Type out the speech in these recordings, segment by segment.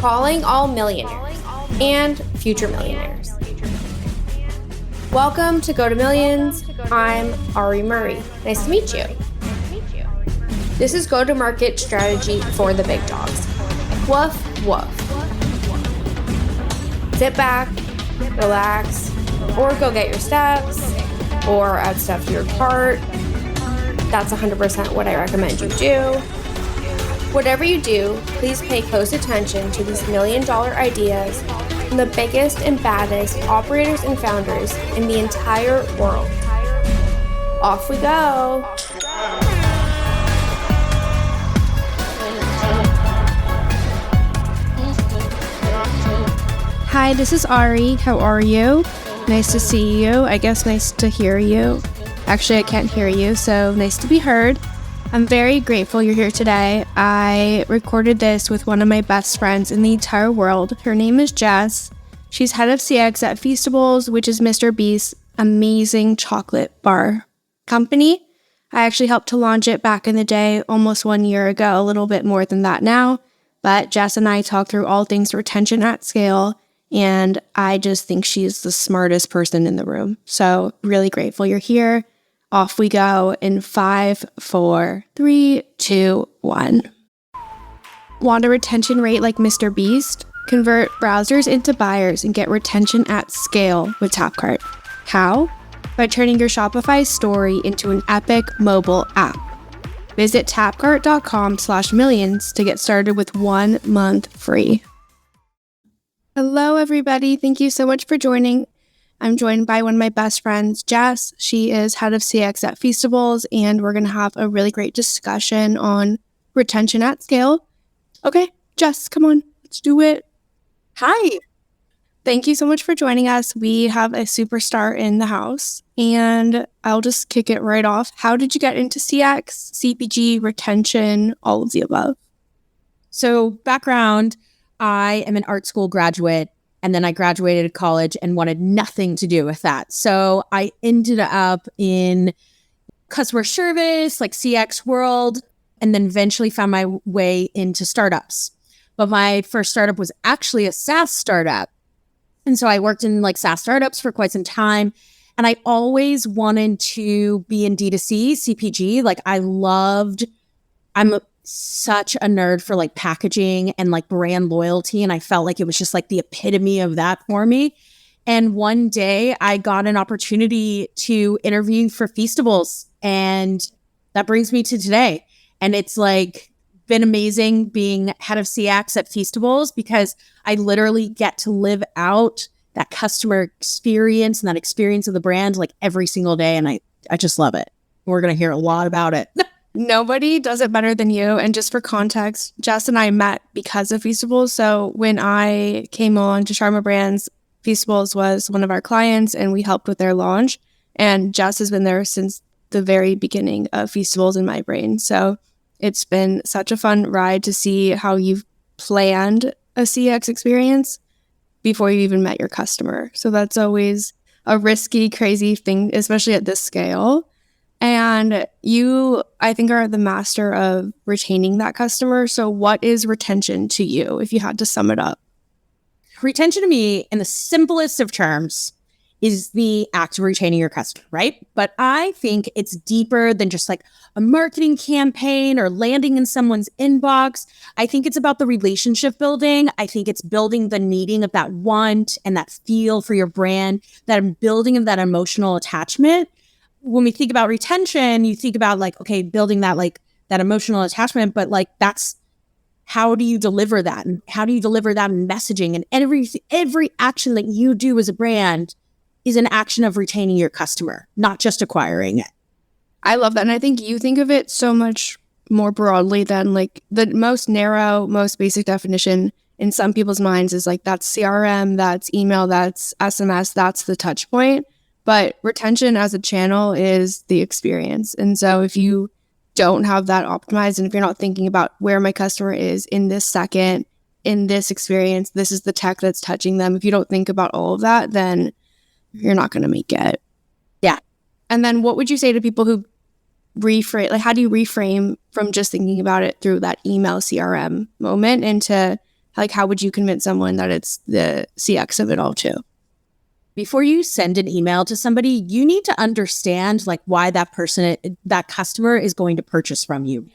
calling all millionaires and future millionaires. Welcome to Go to Millions. I'm Ari Murray. Nice to meet you. This is go-to-market strategy for the big dogs. Woof, woof. Sit back, relax, or go get your steps, or add stuff to your cart. That's 100% what I recommend you do. Whatever you do, please pay close attention to these million-dollar ideas from the biggest and baddest operators and founders in the entire world. Off we go. Hi, this is Ari. How are you? Nice to see you. I guess nice to hear you. Actually, I can't hear you, so nice to be heard. I'm very grateful you're here today. I recorded this with one of my best friends in the entire world. Her name is Jess. She's head of CX at Feastables, which is MrBeast's amazing chocolate bar company. I actually helped to launch it back in the day, almost 1 year ago, a little bit more than that now. But Jess and I talk through all things retention at scale, and I just think she's the smartest person in the room. So really grateful you're here. Off we go in 5, 4, 3, 2, 1. Want a retention rate like MrBeast? Convert browsers into buyers and get retention at scale with Tapcart. How? By turning your Shopify story into an epic mobile app. Visit tapcart.com/millions to get started with 1 month free. Hello, everybody. Thank you so much for joining. I'm joined by one of my best friends, Jess. She is head of CX at Feastables, and we're going to have a really great discussion on retention at scale. Okay, Jess, come on, let's do it. Hi. Thank you so much for joining us. We have a superstar in the house, and I'll just kick it right off. How did you get into CX, CPG, retention, all of the above? So background, I am an art school graduate. And then I graduated college and wanted nothing to do with that. So I ended up in customer service, like CX world, and then eventually found my way into startups. But my first startup was actually a SaaS startup. And so I worked in like SaaS startups for quite some time. And I always wanted to be in D2C, CPG. Like I'm such a nerd for like packaging and like brand loyalty. And I felt like it was just like the epitome of that for me. And one day I got an opportunity to interview for Feastables. And that brings me to today. And it's like been amazing being head of CX at Feastables because I literally get to live out that customer experience and that experience of the brand like every single day. And I just love it. We're going to hear a lot about it. Nobody does it better than you. And just for context, Jess and I met because of Feastables. So when I came on to Sharma Brands, Feastables was one of our clients and we helped with their launch. And Jess has been there since the very beginning of Feastables in my brain. So it's been such a fun ride to see how you've planned a CX experience before you even met your customer. So that's always a risky, crazy thing, especially at this scale. And you, I think, are the master of retaining that customer. So what is retention to you, if you had to sum it up? Retention to me, in the simplest of terms, is the act of retaining your customer, right? But I think it's deeper than just like a marketing campaign or landing in someone's inbox. I think it's about the relationship building. I think it's building the needing of that want and that feel for your brand, that building of that emotional attachment. When we think about retention, you think about like, okay, building that like that emotional attachment, but like that's how do you deliver that? And how do you deliver that in messaging? And every action that you do as a brand is an action of retaining your customer, not just acquiring it. I love that. And I think you think of it so much more broadly than like the most narrow, most basic definition in some people's minds is like that's CRM, that's email, that's SMS, that's the touch point. But retention as a channel is the experience. And so if you don't have that optimized, and if you're not thinking about where my customer is in this second, in this experience, this is the tech that's touching them. If you don't think about all of that, then you're not going to make it. Yeah. And then what would you say to people who reframe, like how do you reframe from just thinking about it through that email CRM moment into Like, how would you convince someone that it's the CX of it all too? Before you send an email to somebody, you need to understand like why that customer is going to purchase from you.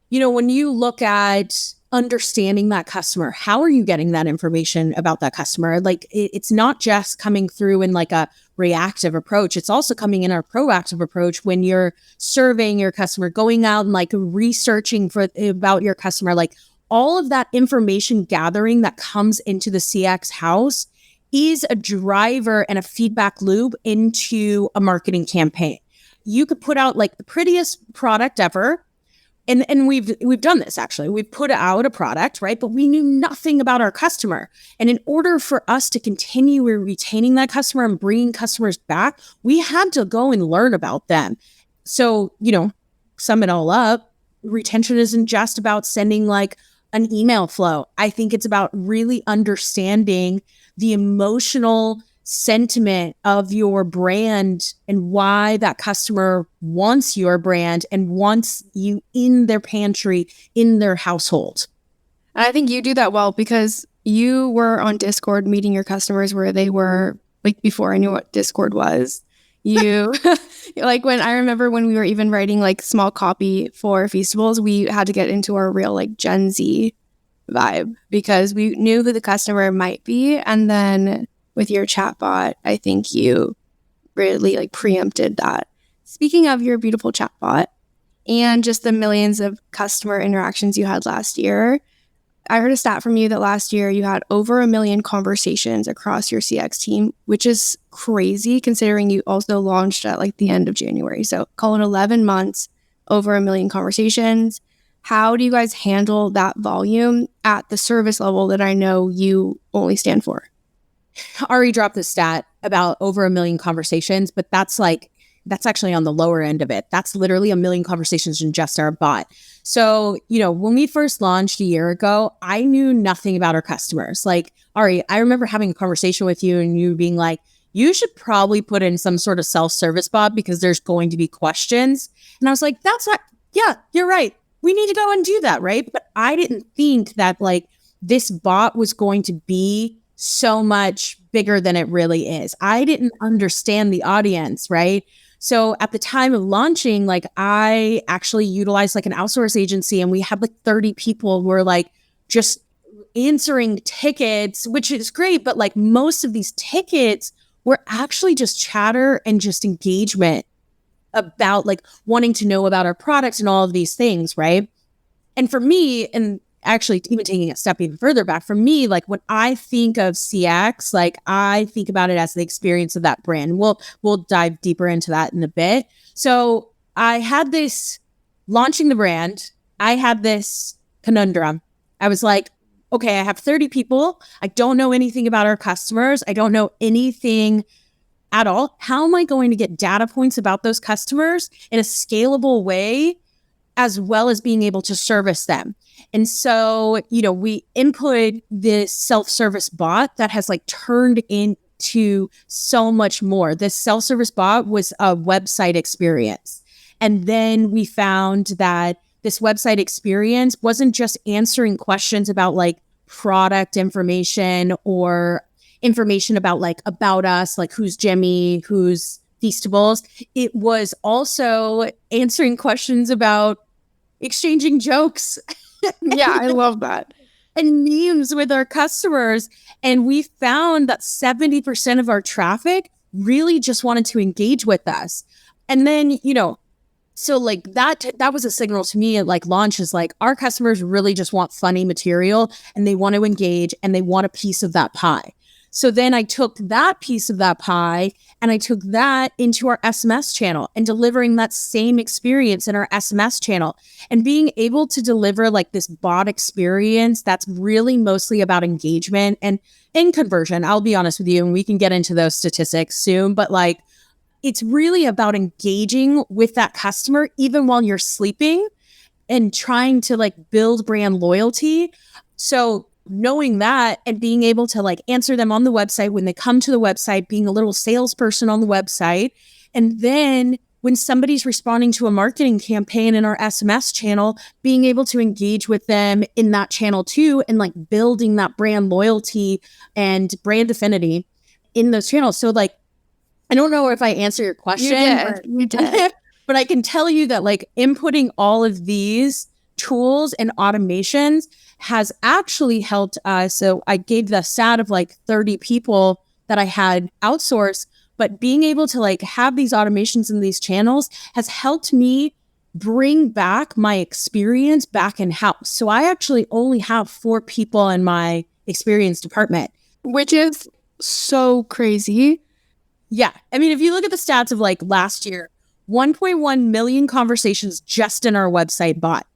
When you look at understanding that customer, how are you getting that information about that customer? Like it's not just coming through in like a reactive approach. It's also coming in a proactive approach when you're surveying your customer, going out and like researching about your customer, like all of that information gathering that comes into the CX house is a driver and a feedback loop into a marketing campaign. You could put out like the prettiest product ever. And we've done this actually. We've put out a product, right? But we knew nothing about our customer. And in order for us to continue retaining that customer and bringing customers back, we had to go and learn about them. So, sum it all up, retention isn't just about sending like an email flow. I think it's about really understanding the emotional sentiment of your brand and why that customer wants your brand and wants you in their pantry, in their household. And I think you do that well because you were on Discord meeting your customers where they were, like before I knew what Discord was. You like when I remember when we were even writing like small copy for Feastables, we had to get into our real like Gen Z vibe because we knew who the customer might be. And then with your chatbot, I think you really like preempted that. Speaking of your beautiful chatbot and just the millions of customer interactions you had last year, I heard a stat from you that last year you had over 1 million conversations across your CX team, which is crazy considering you also launched at like the end of January. So call it 11 months, over 1 million conversations. How do you guys handle that volume at the service level that I know you only stand for? Ari dropped the stat about over 1 million conversations, but that's actually on the lower end of it. That's literally 1 million conversations in just our bot. So, when we first launched a year ago, I knew nothing about our customers. Like, Ari, I remember having a conversation with you and you being like, you should probably put in some sort of self-service bot because there's going to be questions. And I was like, you're right. We need to go and do that, right? But I didn't think that like this bot was going to be so much bigger than it really is. I didn't understand the audience, right? So at the time of launching, like I actually utilized like an outsource agency and we had like 30 people who were like just answering tickets, which is great. But like most of these tickets were actually just chatter and just engagement about like wanting to know about our products and all of these things, right? And for me, and actually even taking a step even further back, for me, like when I think of CX, like I think about it as the experience of that brand. We'll dive deeper into that in a bit. So I had this launching the brand. I had this conundrum. I was like, okay, I have 30 people. I don't know anything about our customers. I don't know anything at all. How am I going to get data points about those customers in a scalable way, as well as being able to service them? And so, we input this self-service bot that has like turned into so much more. This self-service bot was a website experience. And then we found that this website experience wasn't just answering questions about like product information or information about like about us, like who's Jimmy, who's Feastables. It was also answering questions about exchanging jokes. Yeah, I love that. And memes with our customers. And we found that 70% of our traffic really just wanted to engage with us. And then, so like that was a signal to me at like launch is like our customers really just want funny material and they want to engage and they want a piece of that pie. So then I took that piece of that pie and I took that into our SMS channel and delivering that same experience in our SMS channel and being able to deliver like this bot experience that's really mostly about engagement and conversion. I'll be honest with you, and we can get into those statistics soon, but like it's really about engaging with that customer even while you're sleeping and trying to like build brand loyalty. So knowing that and being able to like answer them on the website when they come to the website, being a little salesperson on the website, and then when somebody's responding to a marketing campaign in our SMS channel, being able to engage with them in that channel too, and like building that brand loyalty and brand affinity in those channels. So like, I don't know if I answer your question. You did. But I can tell you that like inputting all of these tools and automations has actually helped us. So I gave the stat of like 30 people that I had outsourced, but being able to like have these automations in these channels has helped me bring back my experience back in house. So I actually only have 4 people in my experience department, which is so crazy. Yeah. I mean, if you look at the stats of like last year, 1.1 million conversations just in our website bot.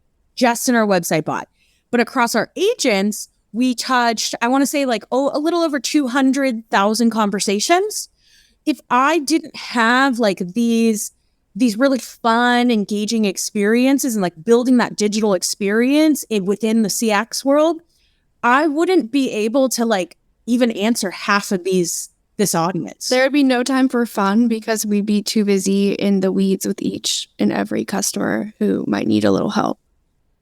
But across our agents, we touched, I want to say like, a little over 200,000 conversations. If I didn't have like these really fun, engaging experiences and like building that digital experience within the CX world, I wouldn't be able to like even answer half of this audience. There would be no time for fun because we'd be too busy in the weeds with each and every customer who might need a little help.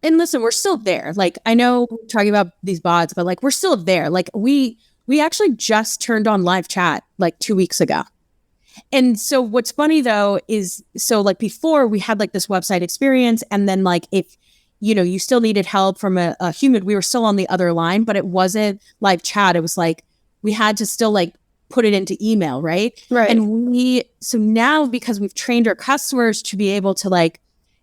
And listen, we're still there. Like, I know we're talking about these bots, but like, we're still there. Like we actually just turned on live chat like 2 weeks ago. And so what's funny though is, so like before we had like this website experience, and then like if, you know, you still needed help from a human, we were still on the other line, but it wasn't live chat. It was like, we had to still like put it into email, right? Right. And so now because we've trained our customers to be able to like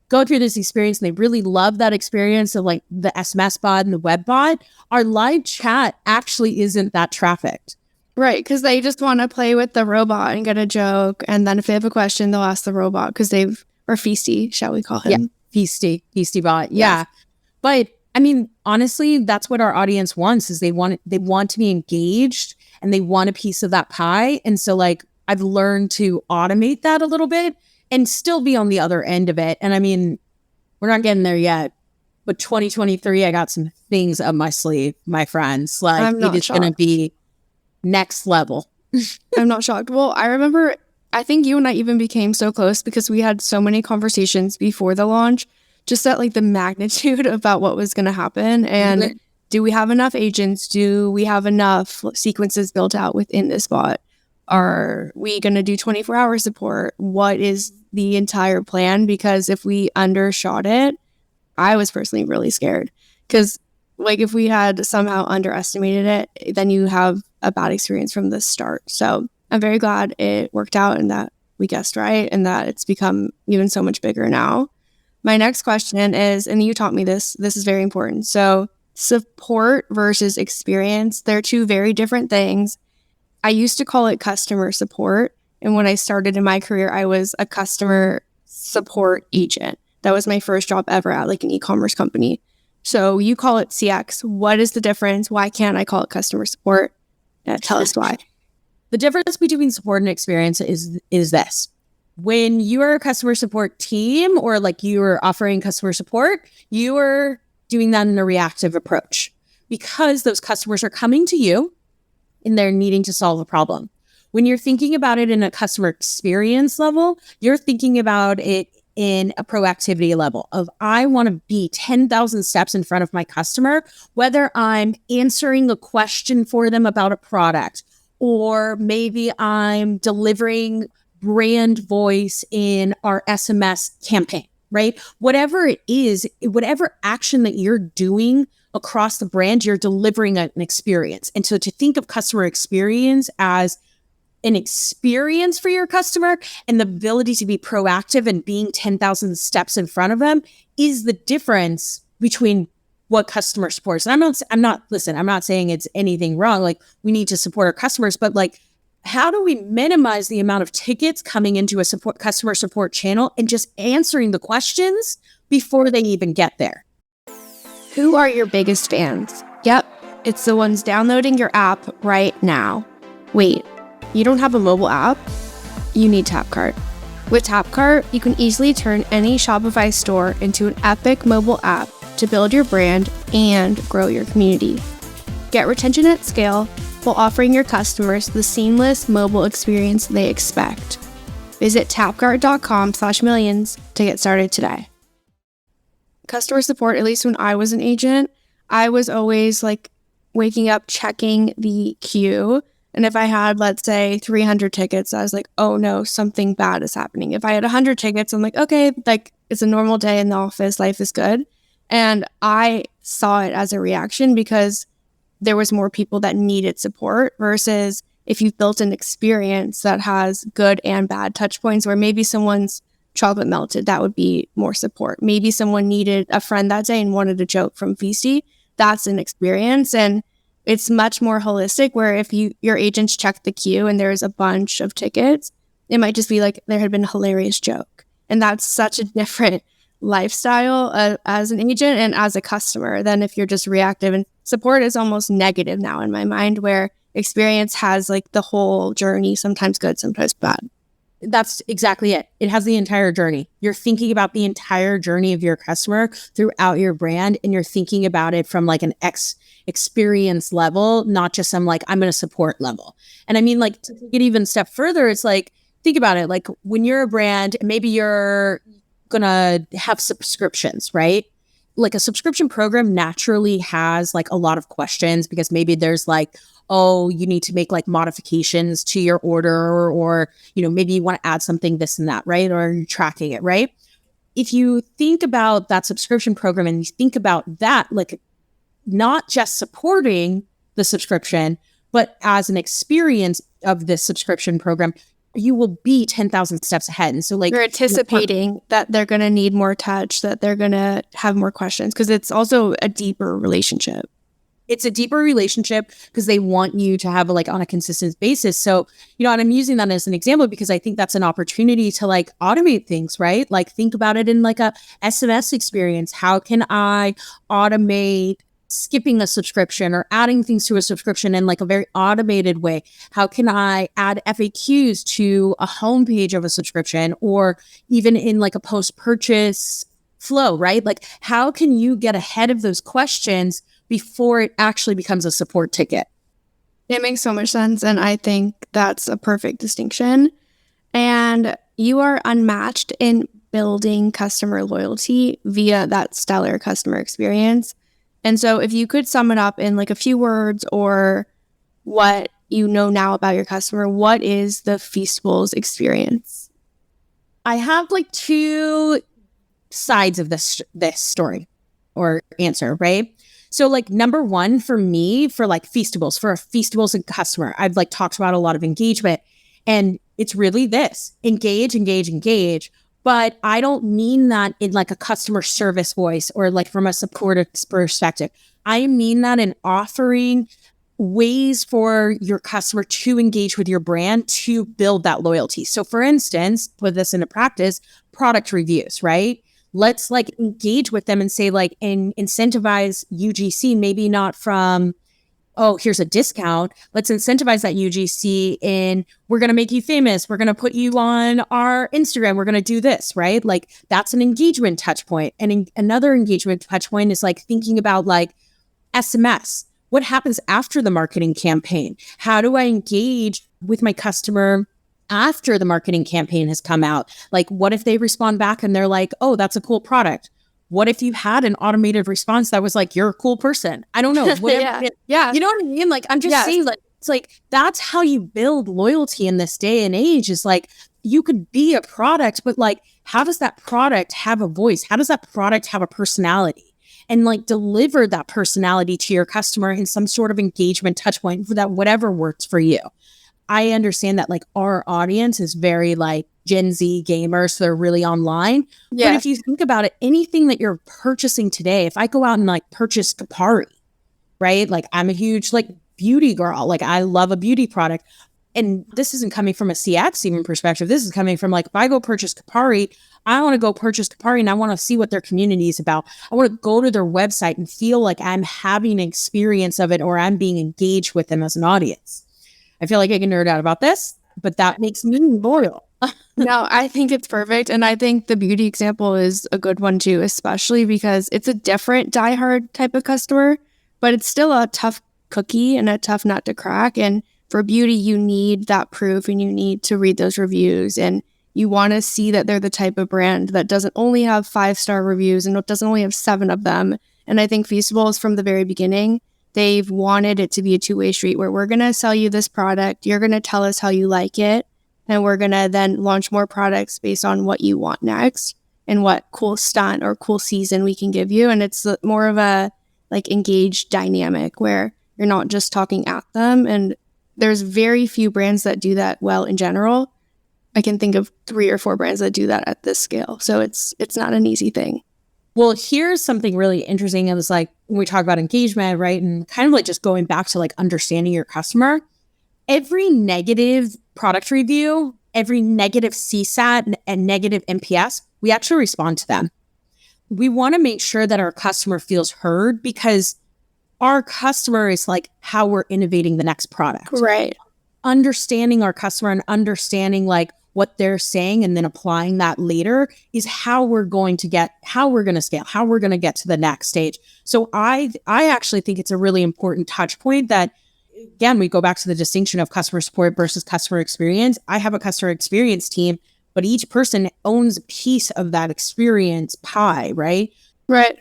go through this experience, and they really love that experience of like the SMS bot and the web bot, our live chat actually isn't that trafficked. Right, because they just want to play with the robot and get a joke. And then if they have a question, they'll ask the robot because or Feasty, shall we call him? Yeah, Feasty bot. Yeah. Yes. But I mean, honestly, that's what our audience wants, is they want to be engaged and they want a piece of that pie. And so like, I've learned to automate that a little bit and still be on the other end of it. And I mean, we're not getting there yet, but 2023, I got some things up my sleeve, my friends. Like, it is going to be next level. I'm not shocked. Well, I remember, I think you and I even became so close because we had so many conversations before the launch, just at like the magnitude about what was going to happen. And do we have enough agents? Do we have enough sequences built out within this bot? Are we going to do 24-hour support? What is the entire plan? Because if we undershot it, I was personally really scared. Because like if we had somehow underestimated it, then you have a bad experience from the start. So I'm very glad it worked out and that we guessed right and that it's become even so much bigger now. My next question is, and you taught me this is very important. So support versus experience, they're two very different things. I used to call it customer support. And when I started in my career, I was a customer support agent. That was my first job ever at like an e-commerce company. So you call it CX. What is the difference? Why can't I call it customer support? Tell us why. The difference between support and experience is this. When you are a customer support team or like you are offering customer support, you are doing that in a reactive approach because those customers are coming to you and they're needing to solve a problem. When you're thinking about it in a customer experience level, you're thinking about it in a proactivity level of I want to be 10,000 steps in front of my customer, whether I'm answering a question for them about a product, or maybe I'm delivering brand voice in our SMS campaign, right? Whatever it is, whatever action that you're doing across the brand, you're delivering an experience. And so to think of customer experience as an experience for your customer and the ability to be proactive and being 10,000 steps in front of them is the difference between what customer supports. And I'm not saying it's anything wrong. Like, we need to support our customers, but like, how do we minimize the amount of tickets coming into a customer support channel and just answering the questions before they even get there? Who are your biggest fans? Yep, it's the ones downloading your app right now. Wait, you don't have a mobile app? You need TapCart. With TapCart, you can easily turn any Shopify store into an epic mobile app to build your brand and grow your community. Get retention at scale while offering your customers the seamless mobile experience they expect. Visit tapguard.com/millions to get started today. Customer support, at least when I was an agent, I was always like waking up, checking the queue. And if I had, let's say, 300 tickets, I was like, oh no, something bad is happening. If I had 100 tickets, I'm like, okay, like it's a normal day in the office, life is good. And I saw it as a reaction because there was more people that needed support versus if you've built an experience that has good and bad touch points where maybe someone's chocolate melted, that would be more support. Maybe someone needed a friend that day and wanted a joke from Feasty. That's an experience. And it's much more holistic where if your agents check the queue and there's a bunch of tickets, it might just be like there had been a hilarious joke. And that's such a different lifestyle as an agent and as a customer than if you're just reactive. And support is almost negative now in my mind, where experience has like the whole journey, sometimes good, sometimes bad. That's exactly it. It has the entire journey. You're thinking about the entire journey of your customer throughout your brand, and you're thinking about it from like an experience level, not just some like, I'm going to support level. And I mean, like, to take it even a step further, it's like, think about it. Like when you're a brand, maybe you're going to have subscriptions, right? Like a subscription program naturally has like a lot of questions because maybe there's like, oh, you need to make like modifications to your order, or, you know, maybe you want to add something, this and that, right? Or you're tracking it, right? If you think about that subscription program and you think about that, like not just supporting the subscription, but as an experience of this subscription program, you will be 10,000 steps ahead. And so like you're anticipating that they're going to need more touch, that they're going to have more questions, because it's also a deeper relationship. It's a deeper relationship because they want you to have like on a consistent basis. So, you know, and I'm using that as an example because I think that's an opportunity to like automate things, right? Like think about it in like a SMS experience. How can I automate skipping a subscription or adding things to a subscription in like a very automated way? How can I add FAQs to a homepage of a subscription, or even in like a post-purchase flow, right? Like how can you get ahead of those questions before it actually becomes a support ticket? It makes so much sense. And I think that's a perfect distinction. And you are unmatched in building customer loyalty via that stellar customer experience. And so if you could sum it up in like a few words or what you know now about your customer, what is the Feastables experience? I have like two sides of this story or answer, right? So like number one for me, for like Feastables, for a Feastables and customer, I've like talked about a lot of engagement, and it's really this: engage. But I don't mean that in like a customer service voice or like from a supportive perspective. I mean that in offering ways for your customer to engage with your brand to build that loyalty. So for instance, put this into practice, product reviews, right? Let's like engage with them and say like, incentivize UGC, maybe not from, oh, here's a discount. Let's incentivize that UGC in, we're going to make you famous. We're going to put you on our Instagram. We're going to do this, right? Like that's an engagement touch point. And another engagement touch point is like thinking about like SMS. What happens after the marketing campaign? How do I engage with my customer after the marketing campaign has come out? Like, what if they respond back and they're like, oh, that's a cool product? What if you had an automated response that was like, you're a cool person? I don't know. Yeah. You know what I mean? Like, I'm just saying, like, it's like, that's how you build loyalty in this day and age, is like, you could be a product, but like, how does that product have a voice? How does that product have a personality? And like deliver that personality to your customer in some sort of engagement touch point for that, whatever works for you. I understand that like our audience is very like Gen Z gamers, so they're really online. Yeah. But if you think about it, anything that you're purchasing today, if I go out and like purchase Kapari, right? Like I'm a huge like beauty girl. Like I love a beauty product. And this isn't coming from a CX even perspective. This is coming from like, if I go purchase Kapari, I want to go purchase Kapari and I want to see what their community is about. I want to go to their website and feel like I'm having an experience of it, or I'm being engaged with them as an audience. I feel like I can nerd out about this, but that makes me loyal. No, I think it's perfect. And I think the beauty example is a good one too, especially because it's a different diehard type of customer, but it's still a tough cookie and a tough nut to crack. And for beauty, you need that proof and you need to read those reviews and You want to see that they're the type of brand that doesn't only have 5-star reviews and it doesn't only have 7 of them. And I think Feastables from the very beginning, they've wanted it to be a two-way street where we're going to sell you this product, you're going to tell us how you like it, and we're going to then launch more products based on what you want next and what cool stunt or cool season we can give you. And it's more of a like engaged dynamic where you're not just talking at them. And there's very few brands that do that well in general. I can think of 3 or 4 brands that do that at this scale. So it's not an easy thing. Well, here's something really interesting. It was like when we talk about engagement, right? And kind of like just going back to like understanding your customer. Every negative product review, every negative CSAT and negative NPS, we actually respond to them. We want to make sure that our customer feels heard because our customer is like how we're innovating the next product. Right. Understanding our customer and understanding like what they're saying and then applying that later is how we're going to scale, how we're going to get to the next stage. So I actually think it's a really important touch point that, again, we go back to the distinction of customer support versus customer experience. I have a customer experience team, but each person owns a piece of that experience pie, right? Right.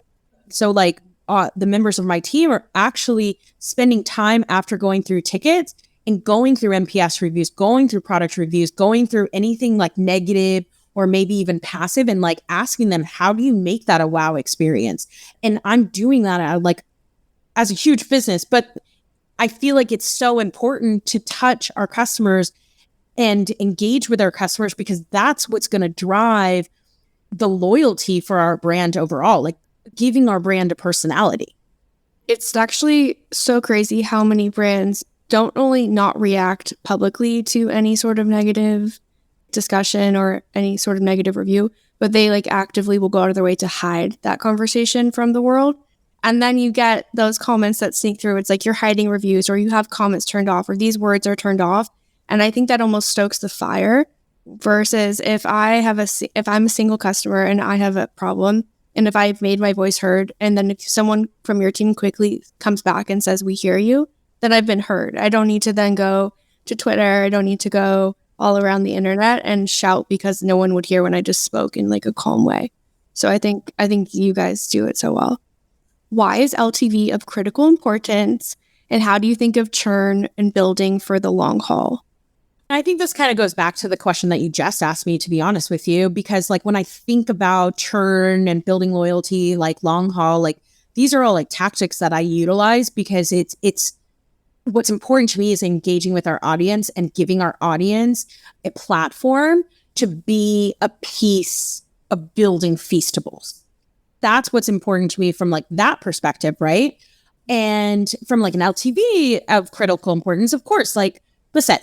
So like the members of my team are actually spending time after going through tickets and going through NPS reviews, going through product reviews, going through anything like negative or maybe even passive and like asking them, how do you make that a wow experience? And I'm doing that as a huge business, but I feel like it's so important to touch our customers and engage with our customers because that's what's going to drive the loyalty for our brand overall, like giving our brand a personality. It's actually so crazy how many brands don't only not react publicly to any sort of negative discussion or any sort of negative review, but they like actively will go out of their way to hide that conversation from the world. And then you get those comments that sneak through. It's like you're hiding reviews or you have comments turned off or these words are turned off. And I think that almost stokes the fire versus if I'm a single customer and I have a problem and if I've made my voice heard and then if someone from your team quickly comes back and says, we hear you, then I've been heard. I don't need to then go to Twitter. I don't need to go all around the internet and shout because no one would hear when I just spoke in like a calm way. So I think you guys do it so well. Why is LTV of critical importance and how do you think of churn and building for the long haul? I think this kind of goes back to the question that you just asked me, to be honest with you, because like when I think about churn and building loyalty, like long haul, like these are all like tactics that I utilize because it's what's important to me is engaging with our audience and giving our audience a platform to be a piece of building Feastables. That's what's important to me from like that perspective, right? And from like an LTV of critical importance, of course, like, listen,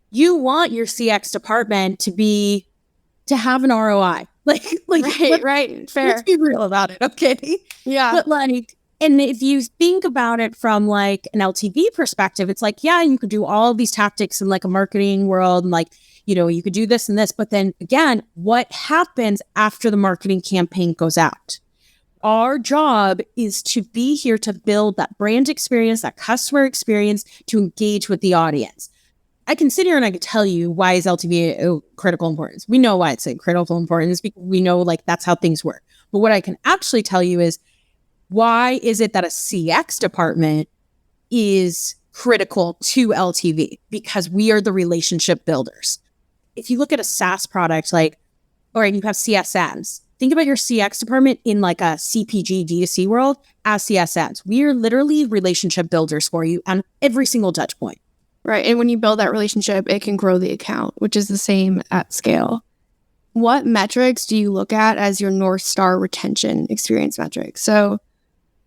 you want your CX department to have an ROI. Right. Fair. Let's be real about it, okay? Yeah. But like, and if you think about it from like an LTV perspective, it's like, yeah, you could do all of these tactics in like a marketing world and like, you know, you could do this and this, but then again, what happens after the marketing campaign goes out? Our job is to be here to build that brand experience, that customer experience, to engage with the audience. I can sit here and I can tell you why is LTV a critical importance. We know why it's a critical importance because we know like that's how things work. But what I can actually tell you is why is it that a CX department is critical to LTV? Because we are the relationship builders. If you look at a SaaS product, like, all right, you have CSMs. Think about your CX department in like a CPG D2C world as CSMs. We are literally relationship builders for you on every single touch point. Right. And when you build that relationship, it can grow the account, which is the same at scale. What metrics do you look at as your North Star retention experience metrics? So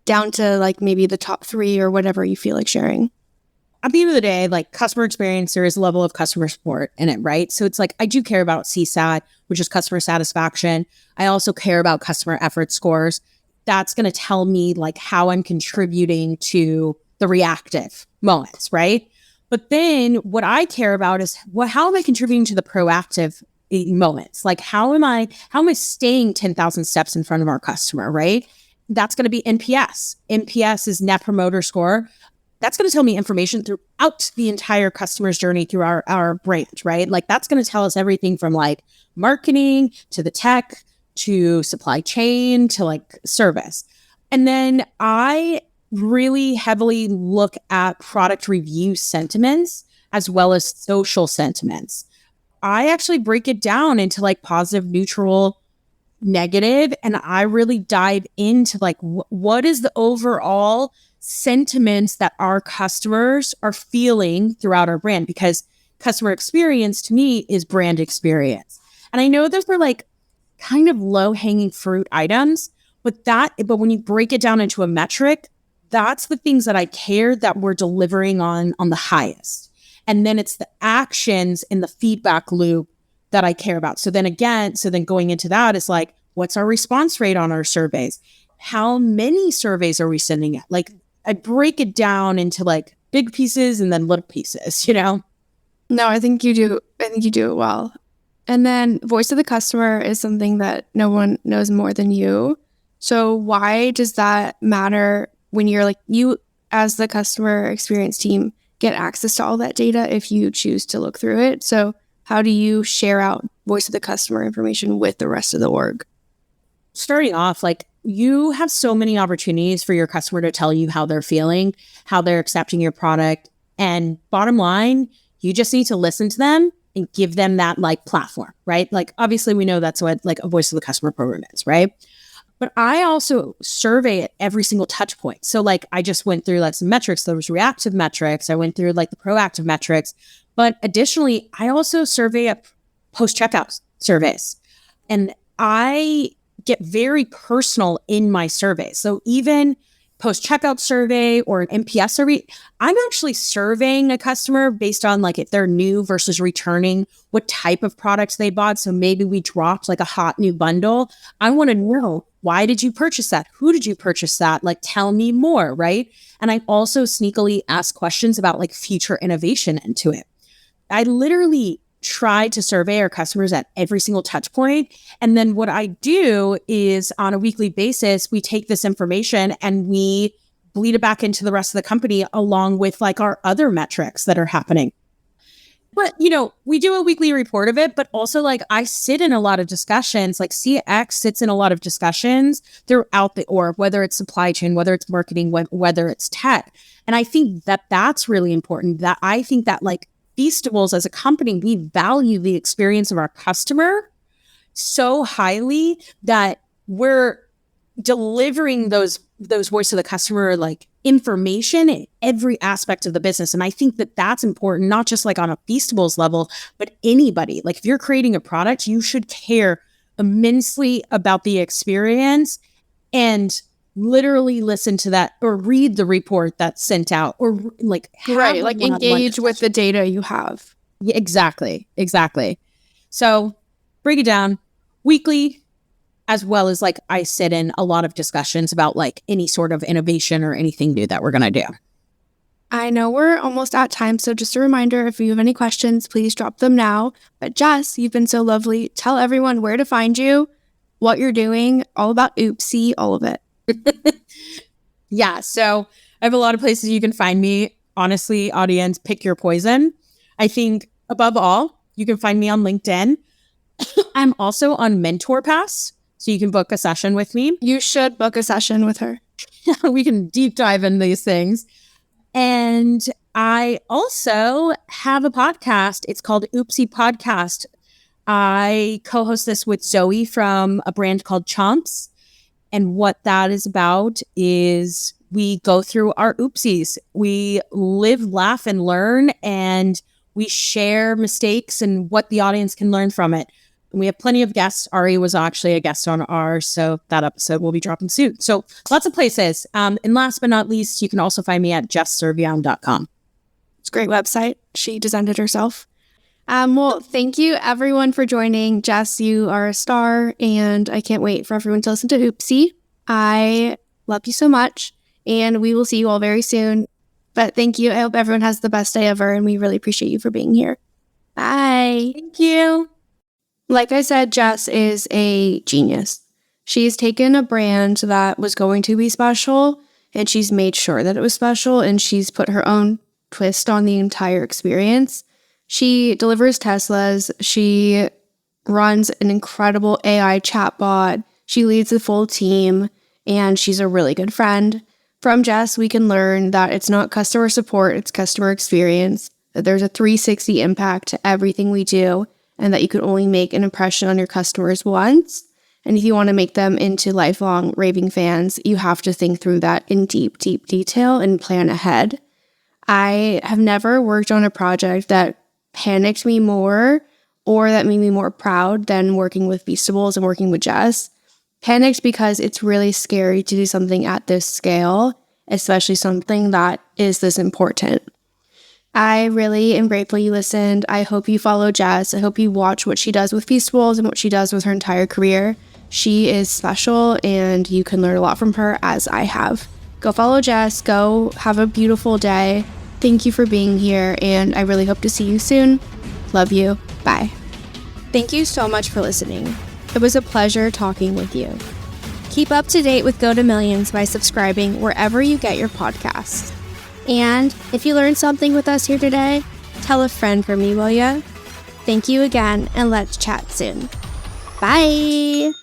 down to like maybe the top 3 or whatever you feel like sharing. At the end of the day, like customer experience, there is a level of customer support in it, right? So it's like, I do care about CSAT, which is customer satisfaction. I also care about customer effort scores. That's going to tell me like how I'm contributing to the reactive moments, right? But then what I care about is how am I contributing to the proactive moments? Like how am I staying 10,000 steps in front of our customer, right? That's going to be NPS. NPS is Net Promoter Score. that's going to tell me information throughout the entire customer's journey through our brand, right? Like that's going to tell us everything from like marketing to the tech to supply chain to like service. And then I really heavily look at product review sentiments as well as social sentiments. I actually break it down into like positive, neutral, negative, and I really dive into like what is the overall sentiments that our customers are feeling throughout our brand, because customer experience to me is brand experience. And I know those are like kind of low-hanging fruit items, but when you break it down into a metric, that's the things that I care that we're delivering on the highest. And then it's the actions and the feedback loop that I care about. So then going into that is like, what's our response rate on our surveys? How many surveys are we sending out? Like I break it down into like big pieces and then little pieces, you know? No, I think you do. I think you do it well. And then voice of the customer is something that no one knows more than you. So why does that matter when you're like, you as the customer experience team get access to all that data if you choose to look through it? So how do you share out voice of the customer information with the rest of the org? Starting off, like you have so many opportunities for your customer to tell you how they're feeling, how they're accepting your product. And bottom line, you just need to listen to them and give them that like platform, right? Like obviously we know that's what like a voice of the customer program is, right? But I also survey at every single touch point. So like I just went through like some metrics. There was reactive metrics. I went through like the proactive metrics. But additionally, I also survey at post-checkout surveys. And I get very personal in my surveys. So even post-checkout survey or an NPS survey, I'm actually surveying a customer based on like if they're new versus returning, what type of products they bought. So maybe we dropped like a hot new bundle. I want to know, why did you purchase that? Who did you purchase that? Like, tell me more, right? And I also sneakily ask questions about like future innovation into it. I literally try to survey our customers at every single touch point. And then what I do is on a weekly basis, we take this information and we bleed it back into the rest of the company along with like our other metrics that are happening. But, you know, we do a weekly report of it, but also like I sit in a lot of discussions, like CX sits in a lot of discussions throughout the org, whether it's supply chain, whether it's marketing, whether it's tech. And I think that that's really important, that I think that like Feastables as a company, we value the experience of our customer so highly that we're delivering those voice of the customer like information in every aspect of the business. And I think that that's important, not just like on a Feastables level, but anybody. Like if you're creating a product, you should care immensely about the experience and literally listen to that or read the report that's sent out or like right, like engage with the data you have. Yeah, exactly. So break it down weekly, as well as like I sit in a lot of discussions about like any sort of innovation or anything new that we're going to do. I know we're almost at time, so just a reminder, if you have any questions, please drop them now. But Jess, you've been so lovely. Tell everyone where to find you, what you're doing, all about Oopsie, all of it. Yeah, so I have a lot of places you can find me. Honestly, audience, pick your poison. I think above all, you can find me on LinkedIn. I'm also on Mentor Pass, so you can book a session with me. You should book a session with her. We can deep dive in these things. And I also have a podcast. It's called Oopsie Podcast. I co-host this with Zoe from a brand called Chomps. And what that is about is we go through our oopsies. We live, laugh, and learn, and we share mistakes and what the audience can learn from it. And we have plenty of guests. Ari was actually a guest on ours, so that episode will be dropping soon. So lots of places. And last but not least, you can also find me at jessservion.com. It's a great website. She designed it herself. Well, thank you everyone for joining. Jess, you are a star, and I can't wait for everyone to listen to Oopsie. I love you so much, and we will see you all very soon. But thank you. I hope everyone has the best day ever, and we really appreciate you for being here. Bye. Thank you. Like I said, Jess is a genius. She's taken a brand that was going to be special and she's made sure that it was special, and she's put her own twist on the entire experience. She delivers Teslas. She runs an incredible AI chatbot. She leads the full team, and she's a really good friend. From Jess, we can learn that it's not customer support, it's customer experience, that there's a 360 impact to everything we do, and that you can only make an impression on your customers once. And if you want to make them into lifelong raving fans, you have to think through that in deep, deep detail and plan ahead. I have never worked on a project that panicked me more or that made me more proud than working with Feastables and working with Jess. Panicked because it's really scary to do something at this scale, especially something that is this important. I really am grateful you listened. I hope you follow Jess. I hope you watch what she does with Feastables and what she does with her entire career. She is special, and you can learn a lot from her, as I have. Go follow Jess. Go have a beautiful day. Thank you for being here, and I really hope to see you soon. Love you. Bye. Thank you so much for listening. It was a pleasure talking with you. Keep up to date with Go to Millions by subscribing wherever you get your podcasts. And if you learned something with us here today, tell a friend for me, will ya? Thank you again, and let's chat soon. Bye!